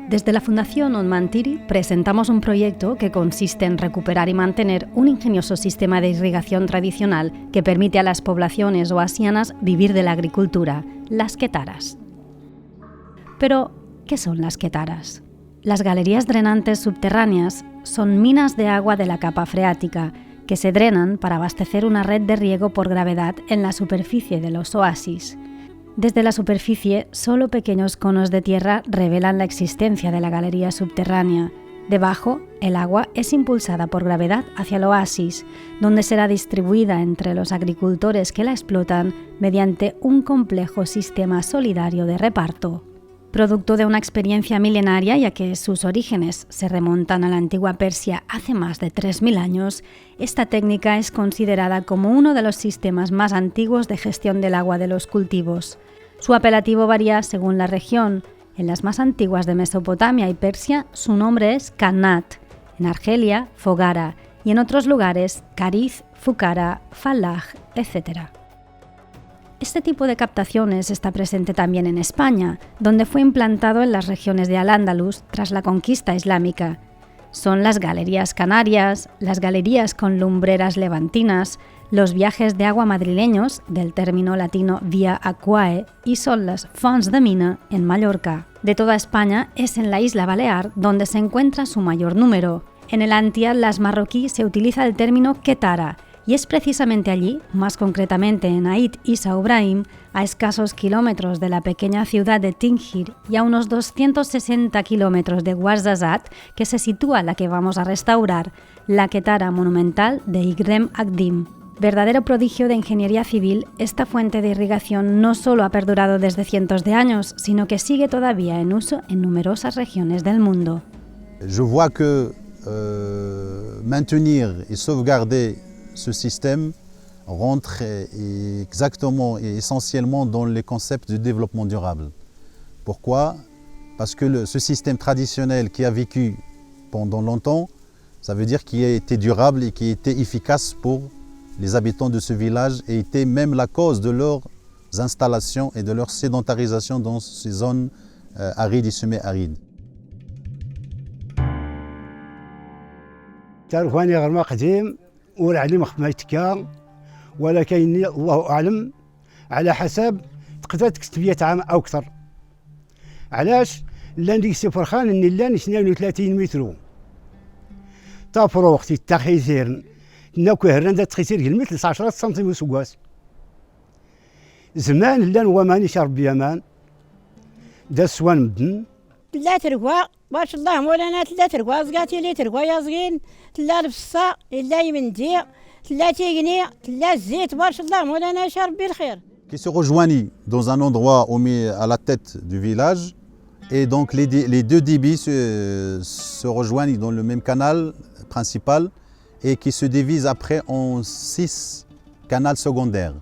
Desde la Fundación Onmantiri presentamos un proyecto que consiste en recuperar y mantener un ingenioso sistema de irrigación tradicional que permite a las poblaciones oasianas vivir de la agricultura, las quetaras. Pero, ¿qué son las quetaras? Las galerías drenantes subterráneas son minas de agua de la capa freática que se drenan para abastecer una red de riego por gravedad en la superficie de los oasis. Desde la superficie, solo pequeños conos de tierra revelan la existencia de la galería subterránea. Debajo, el agua es impulsada por gravedad hacia el oasis, donde será distribuida entre los agricultores que la explotan mediante un complejo sistema solidario de reparto. Producto de una experiencia milenaria, ya que sus orígenes se remontan a la antigua Persia hace más de 3.000 años, esta técnica es considerada como uno de los sistemas más antiguos de gestión del agua de los cultivos. Su apelativo varía según la región. En las más antiguas de Mesopotamia y Persia, su nombre es Qanat, en Argelia, Fogara, y en otros lugares, Kariz, Fukara, Falah, etc. Este tipo de captaciones está presente también en España, donde fue implantado en las regiones de Al-Ándalus tras la conquista islámica. Son las galerías canarias, las galerías con lumbreras levantinas, los viajes de agua madrileños, del término latino via aquae, y son las fonts de mina en Mallorca. De toda España es en la isla Balear donde se encuentra su mayor número. En el Antillas marroquí se utiliza el término quetara, y es precisamente allí, más concretamente en Ait Issa Ibrahim, a escasos kilómetros de la pequeña ciudad de Tingir y a unos 260 kilómetros de Ouarzazate, que se sitúa la que vamos a restaurar, la quetara monumental de Igrem Agdim. Verdadero prodigio de ingeniería civil, esta fuente de irrigación no solo ha perdurado desde cientos de años, sino que sigue todavía en uso en numerosas regiones del mundo. Je vois que maintenir et sauvegarder ce système rentre exactement et essentiellement dans les concepts du développement durable. Pourquoi? Parce que ce système traditionnel qui a vécu pendant longtemps, ça veut dire qu'il a été durable et qui a été efficace pour les habitants de ce village et était même la cause de leurs installations et de leur sédentarisation dans ces zones arides et semi-arides. ولا علم ما يتكا ولا كاين الله اعلم على حسب تقدر تكتب 100 عام او اكثر. علاش؟ لان ديك السفرخان ان لان 32 متر طافرو وقت التخيزير ناكو هرندا تخيزير المثل 10 سنتيم سكواس زمان لان وماني شرب يمان دا سوان مدن لا ترقوا باش الله مولانا تلا ترقوا زقاتي لي ترقوا يا زغين تلا الفصا تلا يمندي تلا تيغني تلا الزيت باش الله مولانا شربي الخير. Qui se rejoignent dans un endroit à la tête du village et donc les deux débits se rejoignent dans le même canal principal et qui se divisent après en 6 canaux secondaires.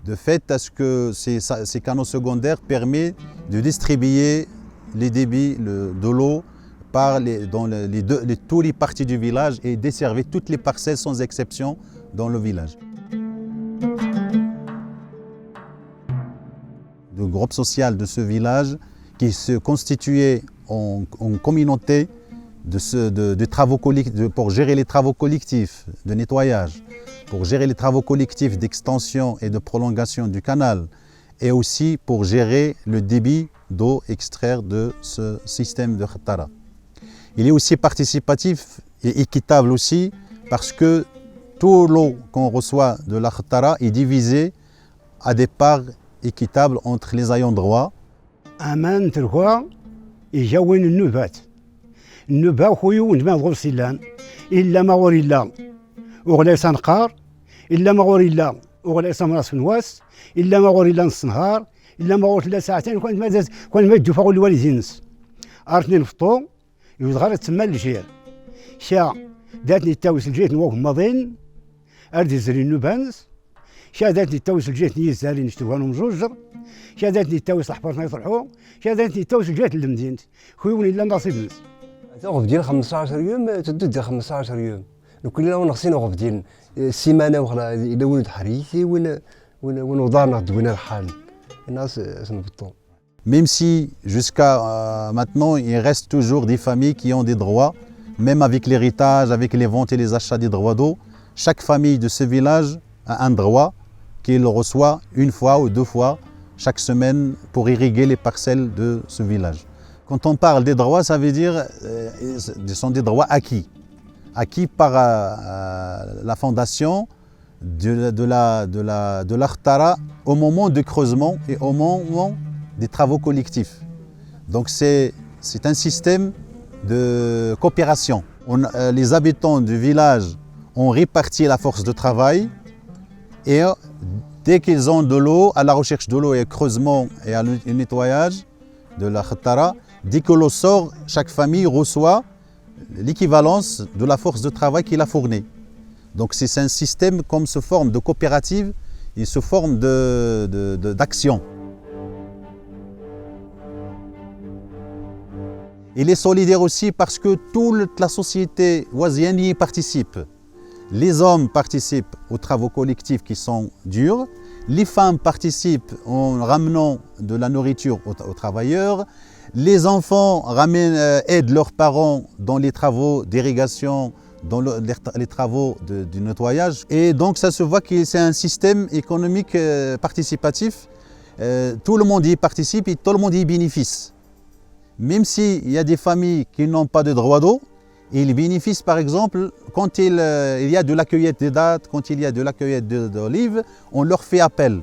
De fait, est-ce que ces canaux secondaires permettent de distribuer les débits de l'eau dans toutes les parties du village et desservir toutes les parcelles sans exception dans le village. Le groupe social de ce village qui se constituait en communauté de travaux collectifs, pour gérer les travaux collectifs de nettoyage, pour gérer les travaux collectifs d'extension et de prolongation du canal et aussi pour gérer le débit d'eau extraire de ce système de khattara. Il est aussi participatif et équitable aussi parce que tout l'eau qu'on reçoit de la khattara est divisée à des parts équitables entre les ayants droit. أمان تركوا يجاون النبات النبات خويا وندما ضرب سيلان إلا ما وري لا وغلا سنقار إلا ما وري لا وغلا سمراس نواس إلا ما وري لا نص نهار إلا ما وري لا ساعتين كون ما يدفعوا الوالدينس أرتني نفطو يوزغار تما الجير شا داتني التاوس الجيت نوك ماضين أردي زري النبانس شا داتني التاوس الجيت نيزالي نشتوهانو مجوجر شا داتني التاوس الحبار يطلعو شا داتني التاوس الجيت للمدينة خويوني لا نصيب نس غف ديال 15 يوم تدو ديال 15 يوم كل يوم ناقصين غف ديال السيمانه وخلا الا ولد حريتي وين ودارنا دوينا الحال الناس سنبطو Même si jusqu'à maintenant, il reste toujours des familles qui ont des droits, même avec l'héritage, avec les ventes et les achats des droits d'eau. Chaque famille de ce village a un droit qu'il reçoit une fois ou deux fois chaque semaine pour irriguer les parcelles de ce village. Quand on parle des droits, ça veut dire ce sont des droits acquis. Acquis par la fondation de l'Ahtara au moment du creusement et au moment des travaux collectifs. Donc c'est un système de coopération. Les habitants du village ont réparti la force de travail et dès qu'ils ont de l'eau, à la recherche de l'eau et au creusement et au nettoyage de la Khattara, dès que l'eau sort, chaque famille reçoit l'équivalence de la force de travail qu'il a fournie. Donc c'est un système comme sous forme de coopérative et sous forme d'action. Il est solidaire aussi parce que toute la société oisienne y participe. Les hommes participent aux travaux collectifs qui sont durs, les femmes participent en ramenant de la nourriture aux travailleurs, les enfants aident leurs parents dans les travaux d'irrigation, dans les travaux du nettoyage. Et donc ça se voit que c'est un système économique participatif. Tout le monde y participe et tout le monde y bénéficie. Même s'il y a des familles qui n'ont pas de droit d'eau, ils bénéficient par exemple quand il y a de la cueillette de dattes, quand il y a de la cueillette d'olives, on leur fait appel.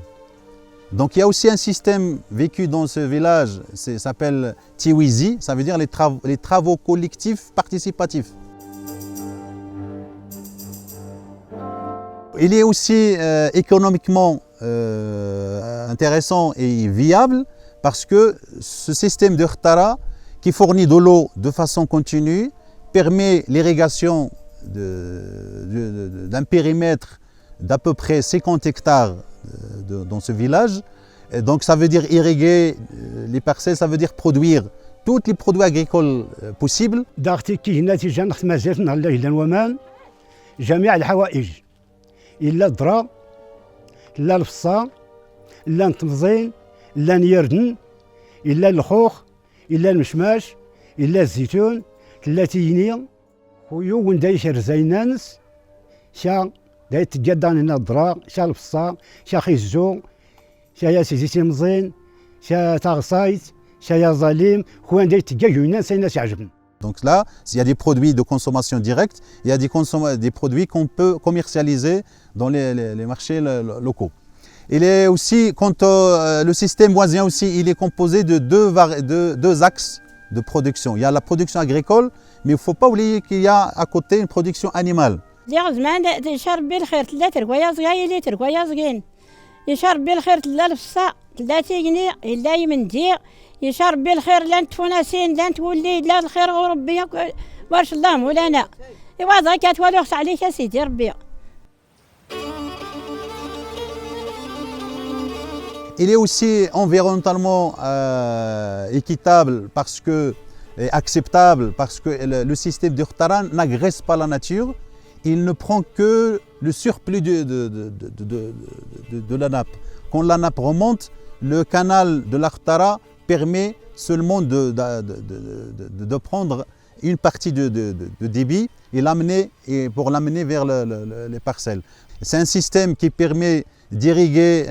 Donc il y a aussi un système vécu dans ce village, ça s'appelle Tiwizi, ça veut dire les travaux collectifs participatifs. Il est aussi économiquement intéressant et viable parce que ce système de Khattara qui fournit de l'eau de façon continue permet l'irrigation d'un périmètre d'à peu près 50 hectares dans ce village. Et donc ça veut dire irriguer les parcelles, ça veut dire produire tous les produits agricoles possibles. جميع الحوائج إلا الذرة إلا الفصا إلا التمزين إلا نيردن إلا الخوخ إلا المشماش إلا الزيتون إلا تينيا خويو ونداي شرزينانس شا داي تجدان هنا الذرة شا الفصا شا خيزو شا يا سيزيتي مزين شا تاغصايت شا يا ظليم خويا داي تجاجونا سينا شعجبن. Donc là, il y a des produits de consommation directe, il y a des produits qu'on peut commercialiser dans les marchés locaux. Il est aussi, le système voisin aussi, il est composé de deux axes de production. Il y a la production agricole, mais il ne faut pas oublier qu'il y a à côté une production animale. يشرب بالخير لن تفوناسين لن تولي لا الخير وربي بارش الله مولانا ايوا ذاك تولي خص عليك يا سيدي ربي. Il est aussi environnementalement équitable parce que, et acceptable parce que le système de Khattara n'agresse pas la nature, il ne prend que le surplus de la nappe. Quand la nappe remonte, le canal de la Khattara permet seulement de prendre une partie de débit et pour l'amener vers les parcelles. C'est un système qui permet d'irriguer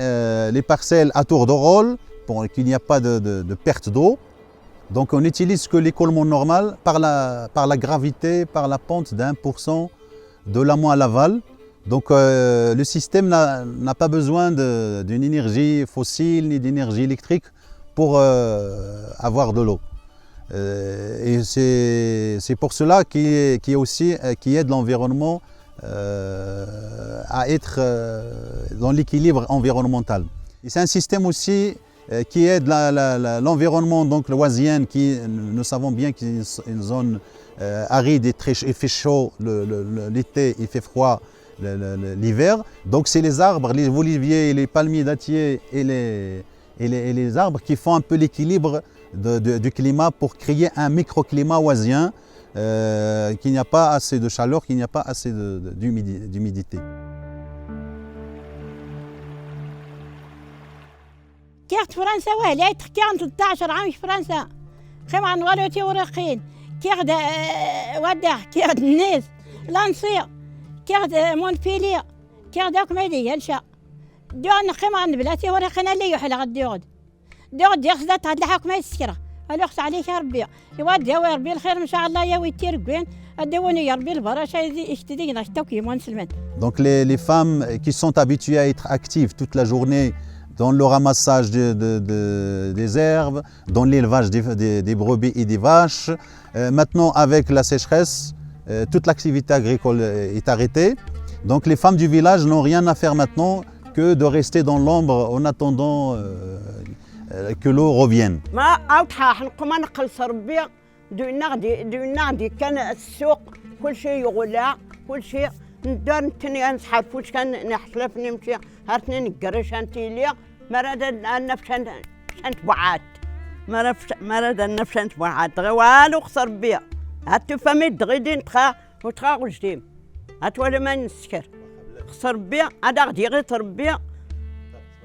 les parcelles à tour de rôle pour qu'il n'y ait pas de perte d'eau. Donc on n'utilise que l'écoulement normal par la gravité, par la pente d'1% de l'amont à l'aval. Donc le système n'a pas besoin d'une énergie fossile ni d'énergie électrique pour avoir de l'eau. Et c'est pour cela qui aide l'environnement à être dans l'équilibre environnemental. Et c'est un système aussi qui aide l'environnement, donc l'oisienne, qui nous savons bien qu'il est une zone aride et il fait chaud l'été, il fait froid l'hiver. Donc c'est les arbres, les oliviers, les palmiers dattiers et les arbres qui font un peu l'équilibre du climat pour créer un microclimat oisien, qu'il n'y a pas assez de chaleur, qu'il n'y a pas assez d'humidité. كيغت فرنسا وهلا تحكي 13 عام في فرنسا خيم عن والوتي ورقين كيغد وداع كيغد الناس لانسي كيغد مونبيلي كيغد كوميدي انشا دون خيم عن بلاتي ورقنا اللي يحل غد يغد دغد يخزد هاد الحكمه السكره الوقت عليك يا ربي يودي يا ربي الخير ان شاء الله يا ويتير كوين ادوني يا ربي البركه يشتدي نشتوكي مون سلمان. Donc les femmes qui sont habituées à être actives toute la journée dans le ramassage des herbes, dans l'élevage des brebis et des vaches. Maintenant, avec la sécheresse, toute l'activité agricole est arrêtée. Donc les femmes du village n'ont rien à faire maintenant que de rester dans l'ombre en attendant que l'eau revienne. ندار نتني نسحب فوش كان نحلف نمشي هرتني نقرش انتيليا مراد النفس انت بعاد مراد النفس انت بعاد غوالو خسر بيا هاتو فمي دغيدين تخا وتخا وجديم هات ولا ما نسكر خسر بيا هذا غدي غير تربيا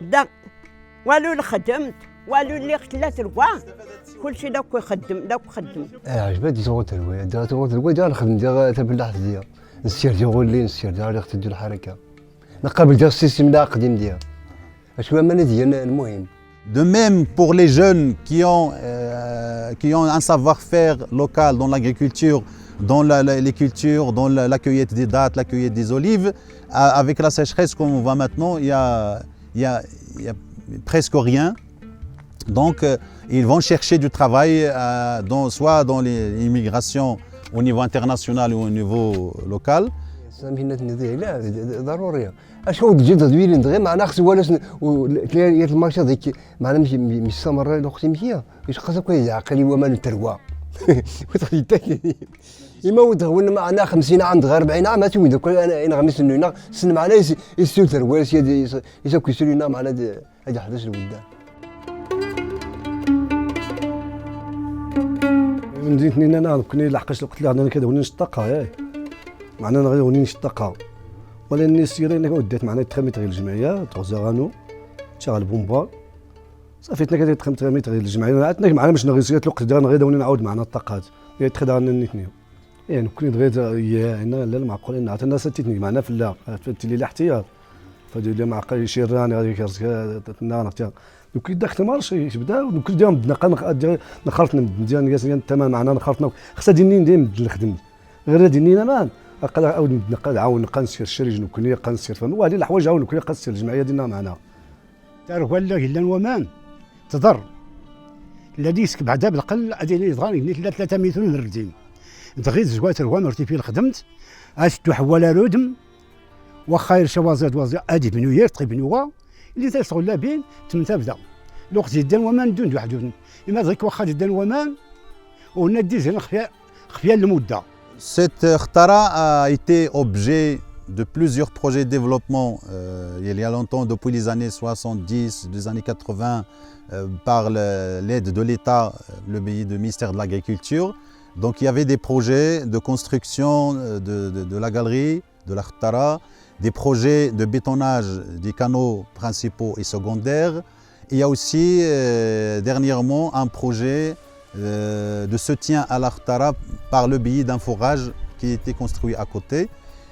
دا والو اللي خدمت والو اللي خلات الوا كلشي داك يخدم داك يخدم. عجبتني تغوت الوي دار نخدم ديال تبلحت ديال نسير ديال غولي نسير ديال تدير الحركه نقابل ديال السيستم دا قديم ديال اش هو مانا ديال المهم. De même pour les jeunes qui ont un savoir-faire local dans l'agriculture, dans les cultures, dans la cueillette des dattes, la cueillette des olives, avec la sécheresse comme on voit maintenant, il y a presque rien. Donc ils vont chercher du travail soit dans l'immigration au niveau international ou au niveau local. لا ضروريه اش هو تجي تدوير غير معنا خص ولا تلاقي المارشا ذيك معنا مش سمر الاختي مشيه ايش خاصك يعقلي وما نتروا إما ودغون معنا 50 عام غير 40 عام هاتو دوك انا غمس انه سن معنا يسول تروا يسوق يسولنا معنا هذا 11 الولدان. من زيتني انا كني لحقاش قلت له انا كذا وني نشطقها معنا غير وني نشطقها ولا النسيره انا ودات معنا تخميت غير الجمعيه تغزغانو تشغل بومبا صافيتنا كذا تخميت غير الجمعيه عندنا معنا باش نغيسيات الوقت دار غير وني نعاود معنا الطاقات هي تخدعنا نيتني يعني كني دغيا يا انا لا معقولين عطا الناس تيتني معنا في لا اللي الاحتياط فدير لي معقل شيراني هذيك تنا دوك داك مارشي بدا دوك ديال بدنا نخلطنا ديال الثمن معنا نخلطنا خصها ديني ديما نخدم غير ديني انا اقل عاود نعاون نقنسير الشريج نكوني قنسير فهم وهذه الحوايج عاون نكوني قنسير الجمعيه ديالنا معنا تعرف ولا الا ومان تضر الذي يسك بعدا بالقل هذه اللي صغار 3 متر نردين دغيت زوات الوان مرتي في خدمت اشتو حواله رودم وخير شوازات وازي ادي بنوير طيب بنوا اللي تشغل لا بين تبدا الوقت ديال ومان دون وحدون اما ذاك واخا ديال ومان وندي زين خفيا المده. Cette Khtara a été objet de plusieurs projets de développement il y a longtemps, depuis les années 70, les années 80, par l'aide de l'État, le ministère de l'Agriculture. Donc il y avait des projets de construction de la galerie, de la Khtara, des projets de bétonnage des canaux principaux et secondaires. Il y a aussi dernièrement un projet de soutien à la Khtara par le biais d'un forage qui était construit à côté.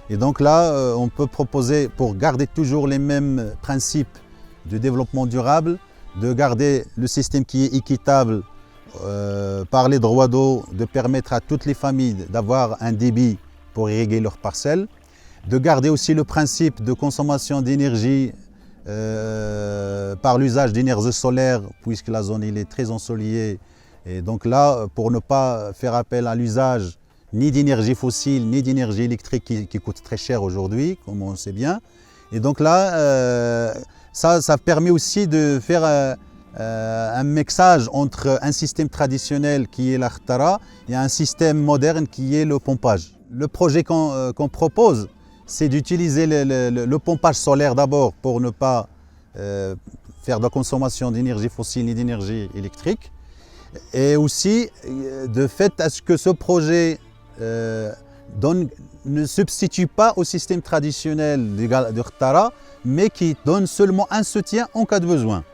Et donc là, on peut proposer, pour garder toujours les mêmes principes de développement durable, de garder le système qui est équitable par les droits d'eau, de permettre à toutes les familles d'avoir un débit pour irriguer leurs parcelles, de garder aussi le principe de consommation d'énergie par l'usage d'énergie solaire, puisque la zone est très ensoleillée. Et donc là, pour ne pas faire appel à l'usage ni d'énergie fossile, ni d'énergie électrique qui coûte très cher aujourd'hui, comme on sait bien. Et donc là, ça permet aussi de faire un mixage entre un système traditionnel qui est la Khtara et un système moderne qui est le pompage. Le projet qu'on propose, c'est d'utiliser le pompage solaire d'abord pour ne pas faire de la consommation d'énergie fossile ni d'énergie électrique. Et aussi, de fait à ce que ce projet ne substitue pas au système traditionnel de Khtara, mais qui donne seulement un soutien en cas de besoin.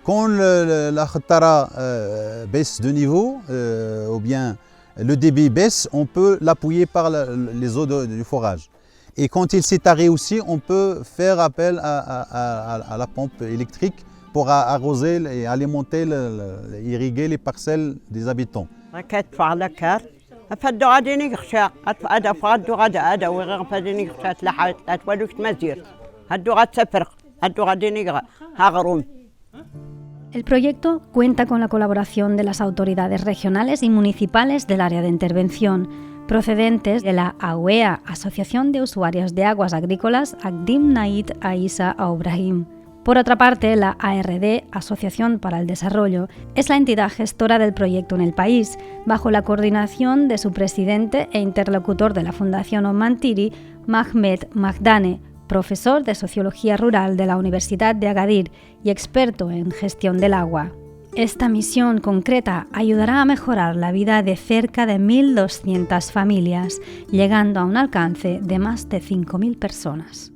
Quand la khattara baisse de niveau, ou bien le débit baisse, on peut l'appuyer par les eaux du forage. Et quand il s'est taré aussi, on peut faire appel à la pompe électrique pour arroser et alimenter, irriguer les parcelles des habitants. فدو غادي نغشا هذا فدو غادا وغير فدي نغشا تلحات ولوك مزير هدو غتفرق هدو غادي نغ هاغروم. El proyecto cuenta con la colaboración de las autoridades regionales y municipales del área de intervención, procedentes de la AUEA, Asociación de Usuarios de Aguas Agrícolas, Agdim Naid Aisa Aubrahim. Por otra parte, la ARD, Asociación para el Desarrollo, es la entidad gestora del proyecto en el país, bajo la coordinación de su presidente e interlocutor de la Fundación Ommantiri, Mahmed Magdane, profesor de Sociología Rural de la Universidad de Agadir y experto en gestión del agua. Esta misión concreta ayudará a mejorar la vida de cerca de 1.200 familias, llegando a un alcance de más de 5.000 personas.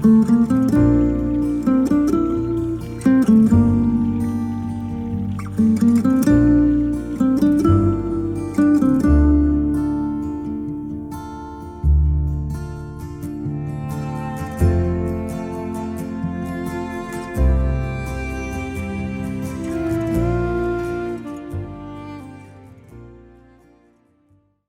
Thank you.